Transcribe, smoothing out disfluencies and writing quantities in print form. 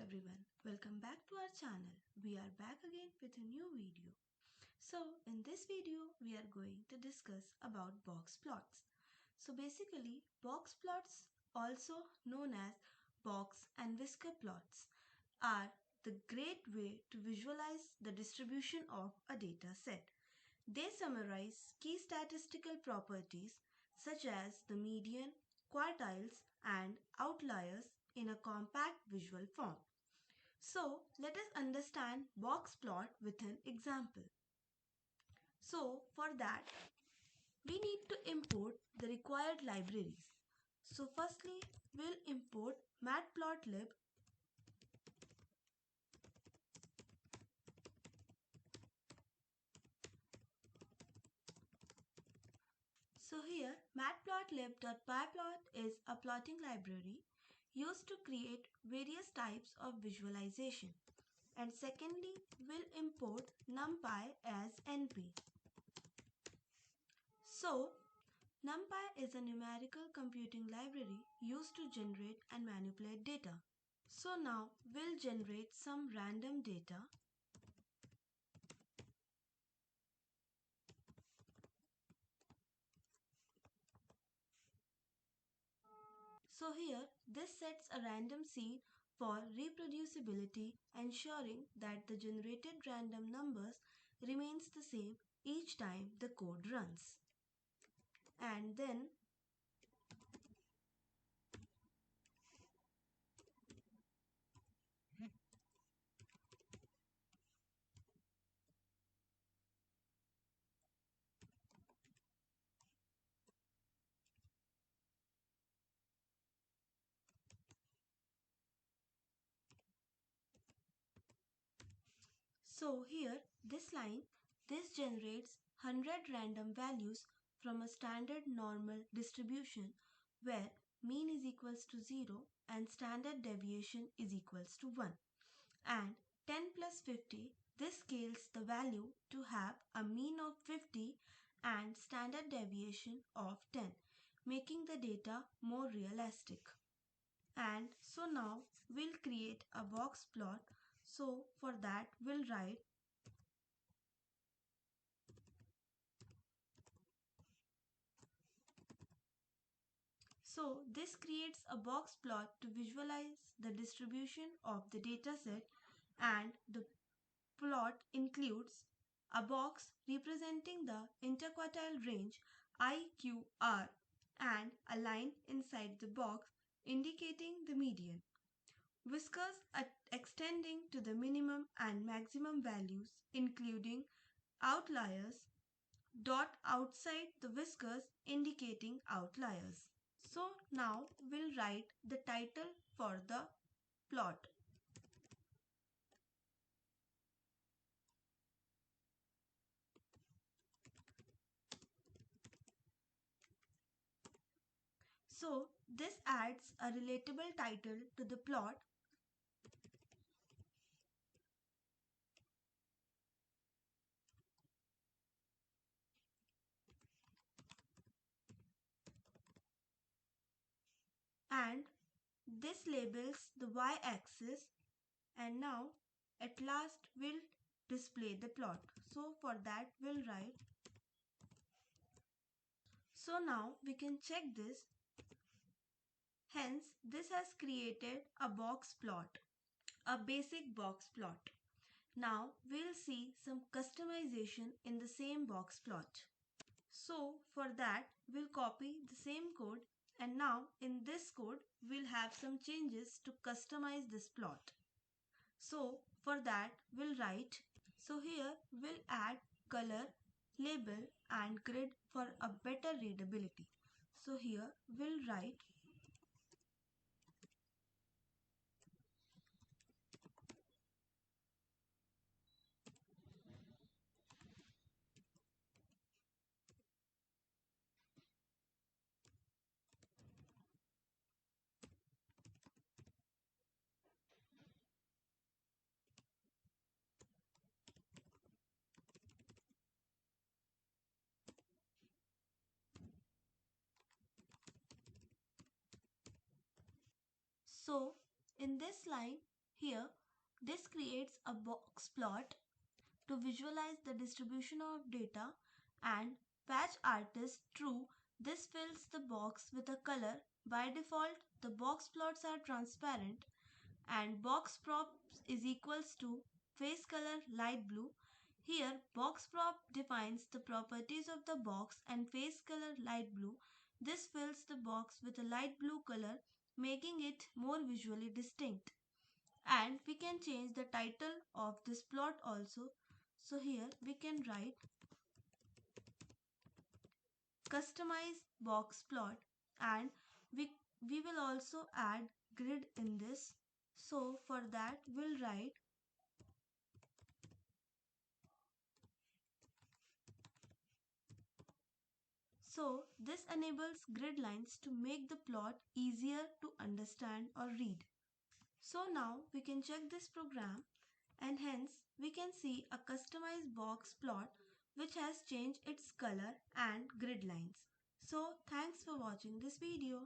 everyone, welcome back to our channel. We are back again with a new video. So in this video we are going to discuss about box plots. So basically box plots, also known as box and whisker plots, are the great way to visualize the distribution of a data set. They summarize key statistical properties such as the median, quartiles and outliers in a compact visual form. So let us understand box plot with an example. So for that we need to import the required libraries. So firstly we'll import matplotlib. So here matplotlib.pyplot is a plotting library used to create various types of visualization. And secondly we'll import numpy as np. So NumPy is a numerical computing library used to generate and manipulate data. So now we'll generate some random data. So here this sets a random seed for reproducibility, ensuring that the generated random numbers remains the same each time the code runs. And then this generates 100 random values from a standard normal distribution where mean is equals to 0 and standard deviation is equals to 1. And 10 plus 50, this scales the value to have a mean of 50 and standard deviation of 10, making the data more realistic. And so now we'll create a box plot. So for that we'll write So this creates a box plot to visualize the distribution of the dataset, and the plot includes a box representing the interquartile range IQR and a line inside the box indicating the median. Whiskers are extending to the minimum and maximum values including outliers, dot outside the whiskers indicating outliers. So now we'll write the title for the plot. So this adds a relatable title to the plot. And this labels the y-axis, and now at last we'll display the plot. So for that we'll write. So now we can check this. Hence this has created a box plot, a basic box plot. Now we'll see some customization in the same box plot. So for that we'll copy the same code, and now in this code we'll have some changes to customize this plot. So for that we'll write, so here we'll add color, label and grid for a better readability. So here we'll write so in this line Here, this creates a box plot to visualize the distribution of data, and patch artist true, this fills the box with a color. By default, the box plots are transparent, and box props is equals to face color light blue. Here box prop defines the properties of the box and face color light blue. This fills the box with a light blue color, making it more visually distinct. And we can change the title of this plot also. So here we can write customize box plot, and we will also add grid in this. So for that we'll write so this enables grid lines to make the plot easier to understand or read. So now we can check this program, and hence we can see a customized box plot which has changed its color and grid lines. So thanks for watching this video.